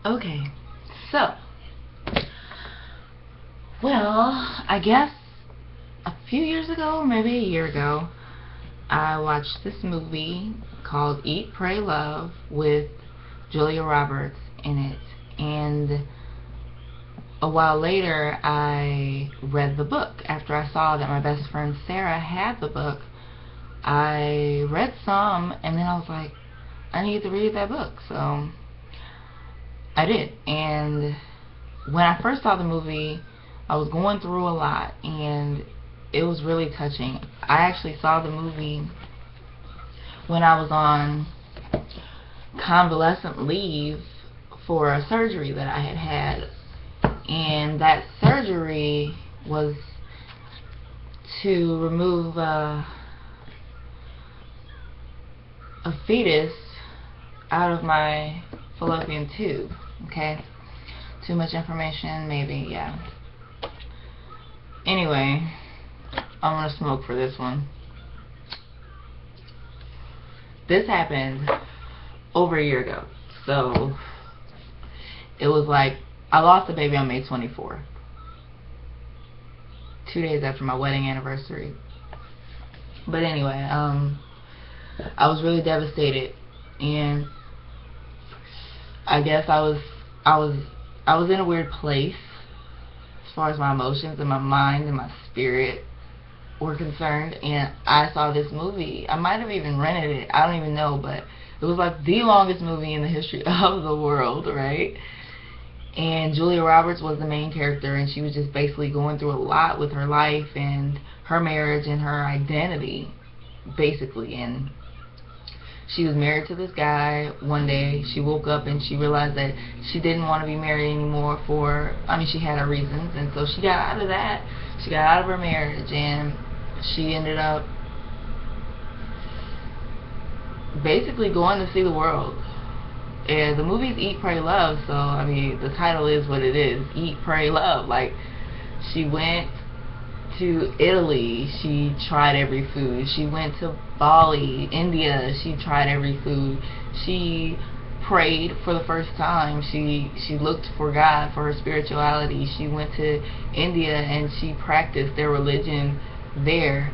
Okay, so, well, I guess a few years ago, or maybe a year ago, I watched this movie called Eat, Pray, Love with Julia Roberts in it. And a while later, I read the book. After I saw that my best friend Sarah had the book, I read some, and then I was like, I need to read that book. So I did. And when I first saw the movie, I was going through a lot, and it was really touching. I actually saw the movie when I was on convalescent leave for a surgery that I had had, and that surgery was to remove a fetus out of my fallopian tube. Okay, too much information, maybe, yeah. Anyway, I'm gonna smoke for this one. This happened over a year ago, so it was like I lost the baby on May 24th, 2 days after my wedding anniversary. But anyway, I was really devastated, and I guess I was in a weird place as far as my emotions and my mind and my spirit were concerned. And I saw this movie. I might have even rented it, I don't even know, but it was like the longest movie in the history of the world, right? And Julia Roberts was the main character, and she was just basically going through a lot with her life and her marriage and her identity, basically. And she was married to this guy. One day she woke up and she realized that she didn't want to be married anymore she had her reasons, and so she got out of that. She got out of her marriage, and she ended up basically going to see the world. And the movie's Eat, Pray, Love, so, the title is what it is. Eat, Pray, Love. Like, she went to Italy, she tried every food. She went to Bali, India, she tried every food. She prayed for the first time. She looked for God, for her spirituality. She went to India and she practiced their religion there.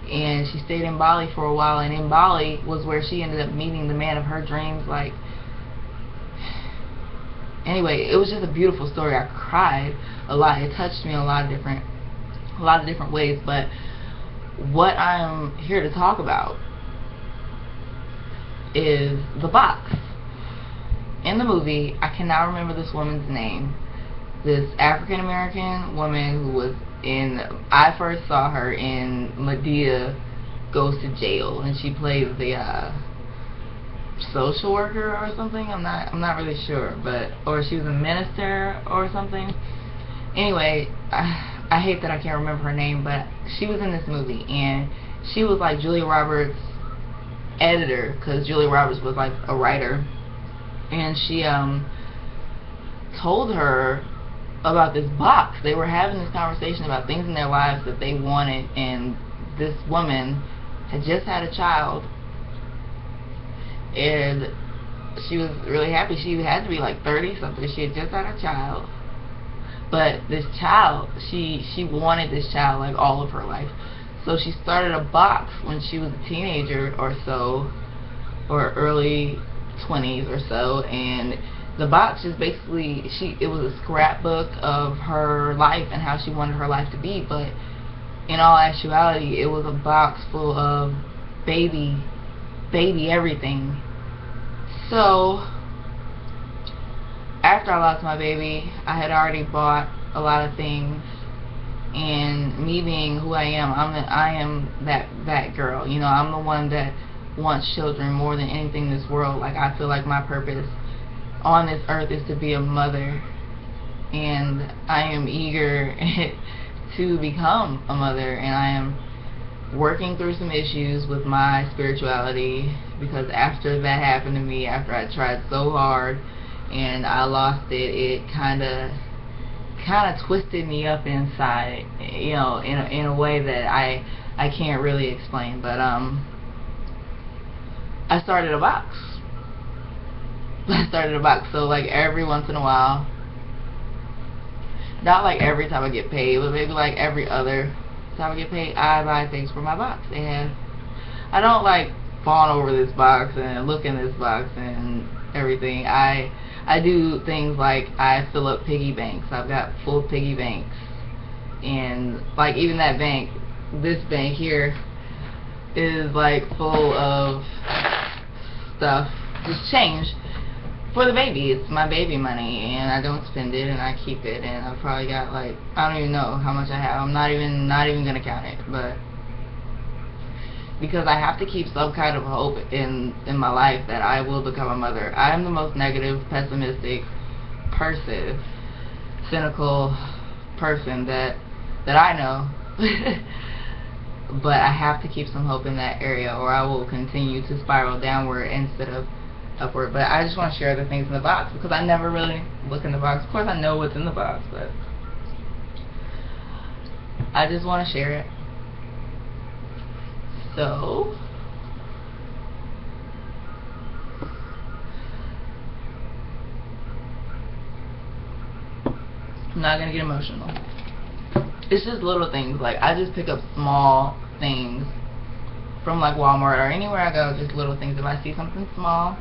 And she stayed in Bali for a while, and in Bali was where she ended up meeting the man of her dreams. Like, anyway, it was just a beautiful story. I cried a lot. It touched me in a lot of different ways. But what I'm here to talk about is the box. In the movie, I cannot remember this woman's name. This African American woman who was I first saw her in Medea Goes to Jail, and she plays the social worker or something. I'm not really sure, or she was a minister or something. Anyway, I hate that I can't remember her name, but she was in this movie, and she was like Julia Roberts' editor, because Julia Roberts was like a writer, and she told her about this box. They were having this conversation about things in their lives that they wanted, and this woman had just had a child, and she was really happy. She had to be like 30 something. She had just had a child, but this child, she wanted this child like all of her life. So she started a box when she was a teenager or so, or early 20s or so, and the box is basically, it was a scrapbook of her life and how she wanted her life to be, but in all actuality, it was a box full of baby everything. So after I lost my baby, I had already bought a lot of things, and me being who I am, I am that girl. I'm the one that wants children more than anything in this world. Like, I feel like my purpose on this earth is to be a mother, and I am eager to become a mother, and I am working through some issues with my spirituality, because after that happened to me, after I tried so hard and I lost it, it kind of twisted me up inside, in a way that I can't really explain. But I started a box. I started a box. So like every once in a while, not like every time I get paid, but maybe like every other time I get paid, I buy things for my box. And I don't like fawn over this box and look in this box and everything. I do things like I fill up piggy banks. I've got full piggy banks, and like even that bank, this bank here is like full of stuff, just change for the baby. It's my baby money, and I don't spend it, and I keep it, and I've probably got like, I don't even know how much I have. I'm not even gonna count it, but because I have to keep some kind of hope in my life that I will become a mother. I am the most negative, pessimistic person, cynical person that I know. But I have to keep some hope in that area, or I will continue to spiral downward instead of upward. But I just want to share the things in the box because I never really look in the box. Of course I know what's in the box, but I just want to share it. So I'm not gonna get emotional. It's just little things. Like I just pick up small things from like Walmart or anywhere I go. Just little things. If I see something small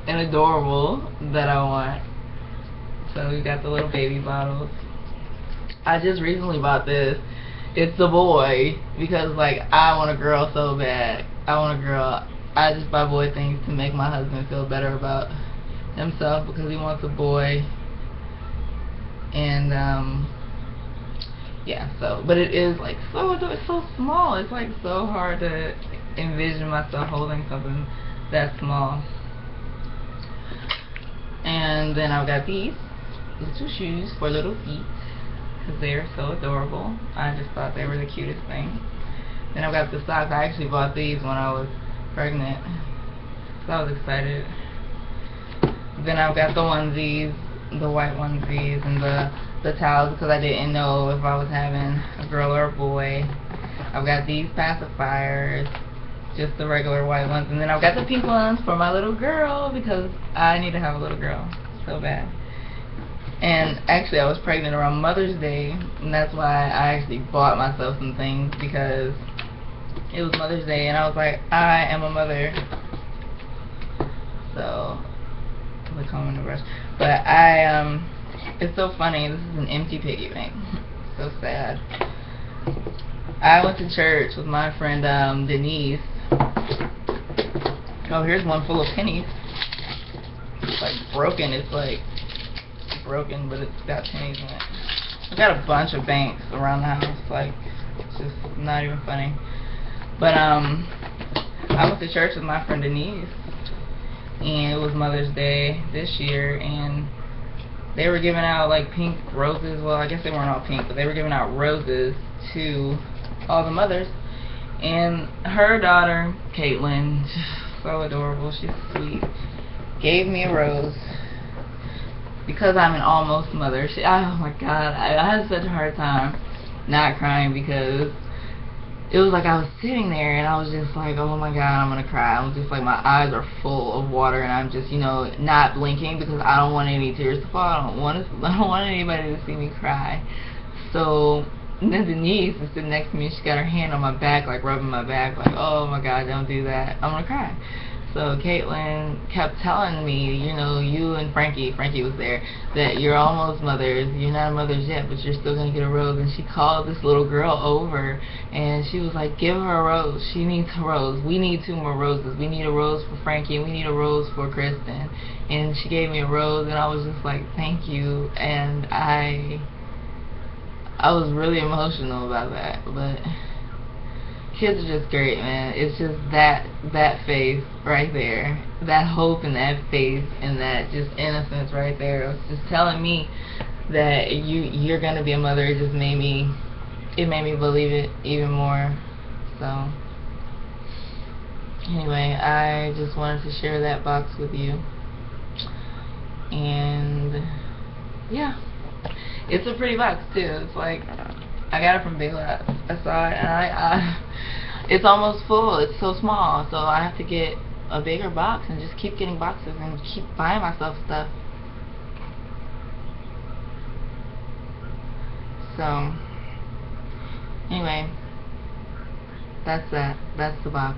and adorable that I want. So we got the little baby bottles. I just recently bought this. It's a boy because like I want a girl so bad. I want a girl. I just buy boy things to make my husband feel better about himself because he wants a boy. And yeah, so but it is like it's so small. It's like so hard to envision myself holding something that small. And then I've got these little shoes for little feet. They're so adorable. I just thought they were the cutest thing. Then I've got the socks. I actually bought these when I was pregnant, so I was excited. Then I've got the onesies, the white onesies, and the towels because I didn't know if I was having a girl or a boy. I've got these pacifiers, just the regular white ones, and then I've got the pink ones for my little girl because I need to have a little girl so bad. And actually I was pregnant around Mother's Day, and that's why I actually bought myself some things because it was Mother's Day and I was like, I am a mother. So the comb and the brush. But it's so funny, this is an empty piggy bank. So sad. I went to church with my friend Denise. Oh, here's one full of pennies. It's like broken. It's like broken, but it's got pennies in it. I've got a bunch of banks around the house, like it's just not even funny. But I went to church with my friend Denise, and it was Mother's Day this year, and they were giving out like pink roses. Well, I guess they weren't all pink, but they were giving out roses to all the mothers. And her daughter, Caitlin, so adorable, she's sweet, gave me a rose. Because I'm an almost mother. Oh my god, I had such a hard time not crying because it was like I was sitting there and I was just like, oh my god, I'm gonna cry. I was just like, my eyes are full of water and I'm just, you know, not blinking because I don't want any tears to fall. I don't want anybody to see me cry. So then Denise is sitting next to me and she got her hand on my back, like rubbing my back, like, oh my god, don't do that, I'm gonna cry. So Caitlin kept telling me, you know, you and Frankie was there, that you're almost mothers, you're not mothers yet, but you're still going to get a rose. And she called this little girl over, and she was like, give her a rose, she needs a rose, we need 2 more roses, we need a rose for Frankie, and we need a rose for Kristen. And she gave me a rose, and I was just like, thank you, and I was really emotional about that, but kids are just great, man. It's just that faith right there, that hope and that faith and that just innocence right there. It's just telling me that you're gonna be a mother. It just made me believe it even more. So anyway, I just wanted to share that box with you. And yeah, it's a pretty box too. It's like, I got it from Big Lots. I saw it and it's almost full. It's so small, so I have to get a bigger box and just keep getting boxes and keep buying myself stuff. So anyway, that's that. That's the box.